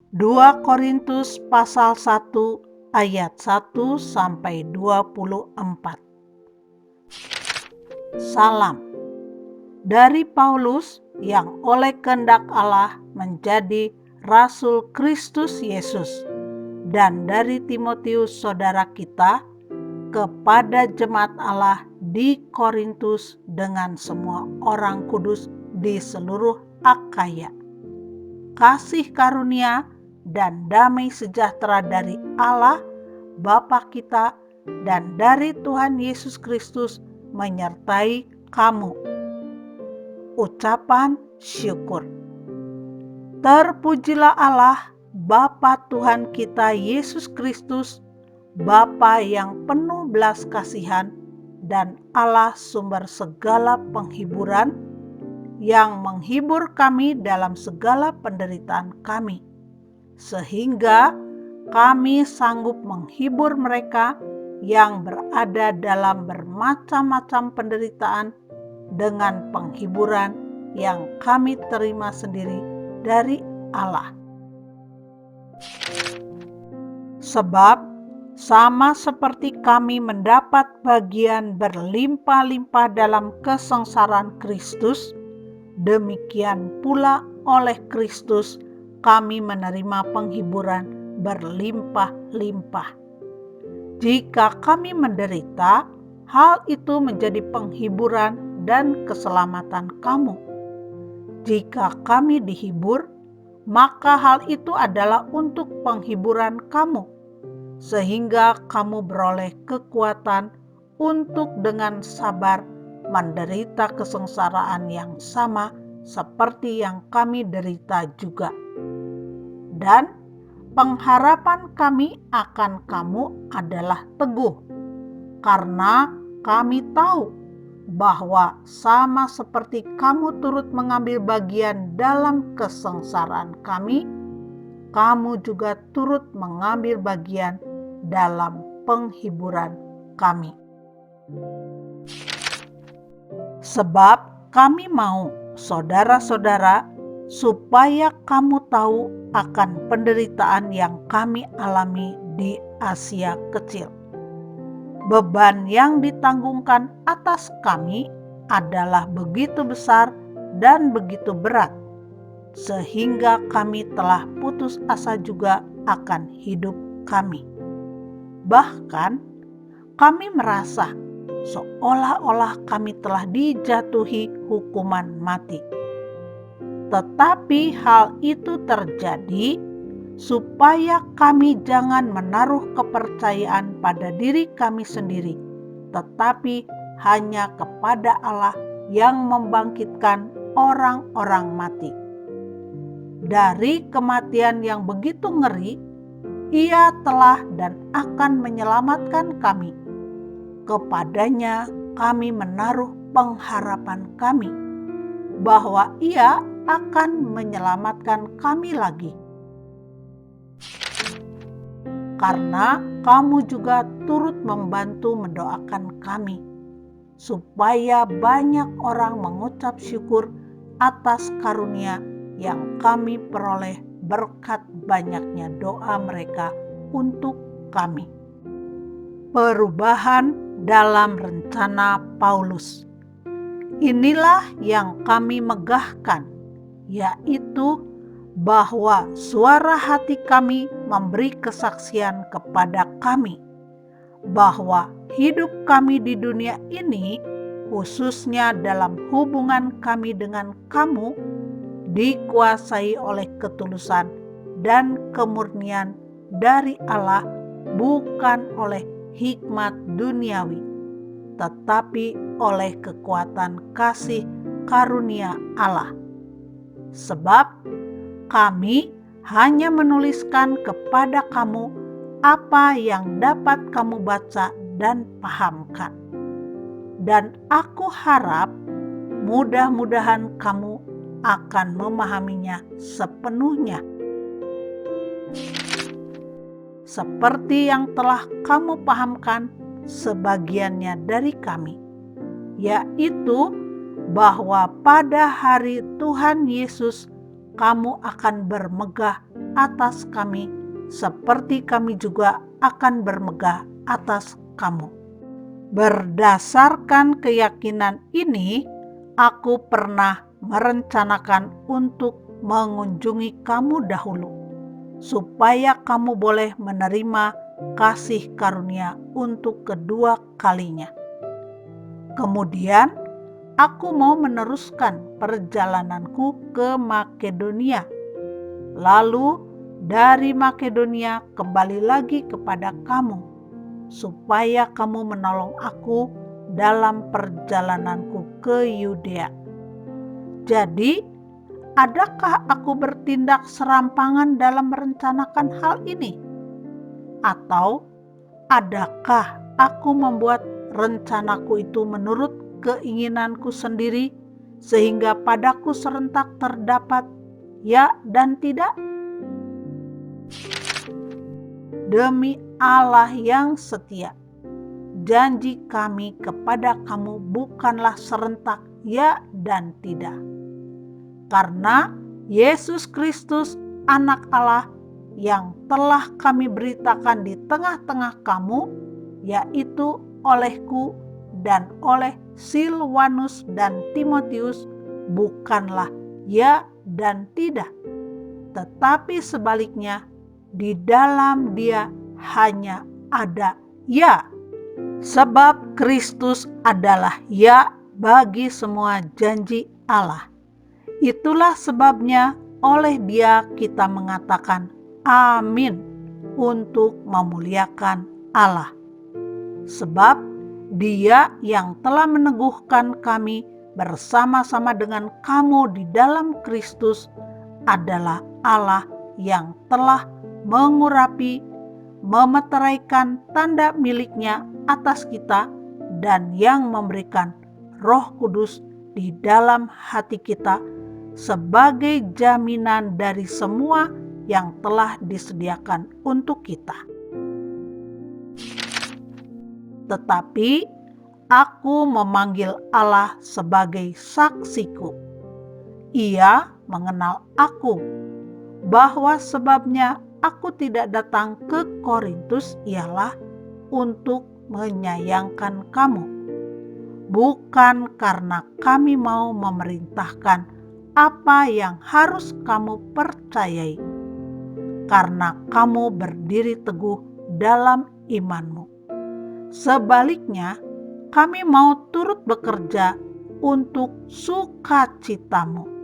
2 Korintus pasal 1 ayat 1 sampai 24. Salam dari Paulus yang oleh kehendak Allah menjadi Rasul Kristus Yesus, dan dari Timotius saudara kita, kepada jemaat Allah di Korintus dengan semua orang kudus di seluruh Akhaya. Kasih karunia dan damai sejahtera dari Allah Bapa kita dan dari Tuhan Yesus Kristus menyertai kamu. Ucapan syukur. Terpujilah Allah Bapa Tuhan kita Yesus Kristus, Bapa yang penuh belas kasihan dan Allah sumber segala penghiburan, yang menghibur kami dalam segala penderitaan kami, sehingga kami sanggup menghibur mereka yang berada dalam bermacam-macam penderitaan dengan penghiburan yang kami terima sendiri dari Allah. Sebab sama seperti kami mendapat bagian berlimpah-limpah dalam kesengsaraan Kristus, demikian pula oleh Kristus kami menerima penghiburan berlimpah-limpah. Jika kami menderita, hal itu menjadi penghiburan dan keselamatan kamu. Jika kami dihibur, maka hal itu adalah untuk penghiburan kamu, sehingga kamu beroleh kekuatan untuk dengan sabar menderita kesengsaraan yang sama seperti yang kami derita juga. Dan pengharapan kami akan kamu adalah teguh, karena kami tahu bahwa sama seperti kamu turut mengambil bagian dalam kesengsaraan kami, kamu juga turut mengambil bagian dalam penghiburan kami. Sebab kami mau, saudara-saudara, supaya kamu tahu akan penderitaan yang kami alami di Asia Kecil. Beban yang ditanggungkan atas kami adalah begitu besar dan begitu berat, sehingga kami telah putus asa juga akan hidup kami. Bahkan kami merasa seolah-olah kami telah dijatuhi hukuman mati. Tetapi hal itu terjadi supaya kami jangan menaruh kepercayaan pada diri kami sendiri, tetapi hanya kepada Allah yang membangkitkan orang-orang mati. Dari kematian yang begitu ngeri, Ia telah dan akan menyelamatkan kami. Kepadanya kami menaruh pengharapan kami, bahwa Ia akan menyelamatkan kami lagi. Karena kamu juga turut membantu mendoakan kami, supaya banyak orang mengucap syukur atas karunia yang kami peroleh berkat banyaknya doa mereka untuk kami. Perubahan dalam rencana Paulus. Inilah yang kami megahkan, yaitu bahwa suara hati kami memberi kesaksian kepada kami bahwa hidup kami di dunia ini, khususnya dalam hubungan kami dengan kamu, dikuasai oleh ketulusan dan kemurnian dari Allah, bukan oleh hikmat duniawi, tetapi oleh kekuatan kasih karunia Allah. Sebab kami hanya menuliskan kepada kamu apa yang dapat kamu baca dan pahamkan. Dan aku harap mudah-mudahan kamu akan memahaminya sepenuhnya. Seperti yang telah kamu pahamkan sebagiannya dari kami, yaitu bahwa pada hari Tuhan Yesus kamu akan bermegah atas kami, seperti kami juga akan bermegah atas kamu. Berdasarkan keyakinan ini, aku pernah merencanakan untuk mengunjungi kamu dahulu, supaya kamu boleh menerima kasih karunia untuk kedua kalinya. Kemudian, aku mau meneruskan perjalananku ke Makedonia. Lalu dari Makedonia kembali lagi kepada kamu, supaya kamu menolong aku dalam perjalananku ke Yudea. Jadi, adakah aku bertindak serampangan dalam merencanakan hal ini? Atau adakah aku membuat rencanaku itu menurut keinginanku sendiri, sehingga padaku serentak terdapat ya dan tidak? Demi Allah yang setia, janji kami kepada kamu bukanlah serentak ya dan tidak. Karena Yesus Kristus, Anak Allah, yang telah kami beritakan di tengah-tengah kamu, yaitu olehku dan oleh Silwanus dan Timotius, bukanlah ya dan tidak, tetapi sebaliknya, di dalam Dia hanya ada ya. Sebab Kristus adalah ya bagi semua janji Allah. Itulah sebabnya oleh Dia kita mengatakan amin untuk memuliakan Allah. Sebab Dia yang telah meneguhkan kami bersama-sama dengan kamu di dalam Kristus adalah Allah yang telah mengurapi, memeteraikan tanda miliknya atas kita, dan yang memberikan Roh Kudus di dalam hati kita sebagai jaminan dari semua yang telah disediakan untuk kita. Tetapi aku memanggil Allah sebagai saksiku. Ia mengenal aku, bahwa sebabnya aku tidak datang ke Korintus ialah untuk menyayangkan kamu, bukan karena kami mau memerintahkan apa yang harus kamu percayai, karena kamu berdiri teguh dalam imanmu. Sebaliknya, kami mau turut bekerja untuk sukacitamu.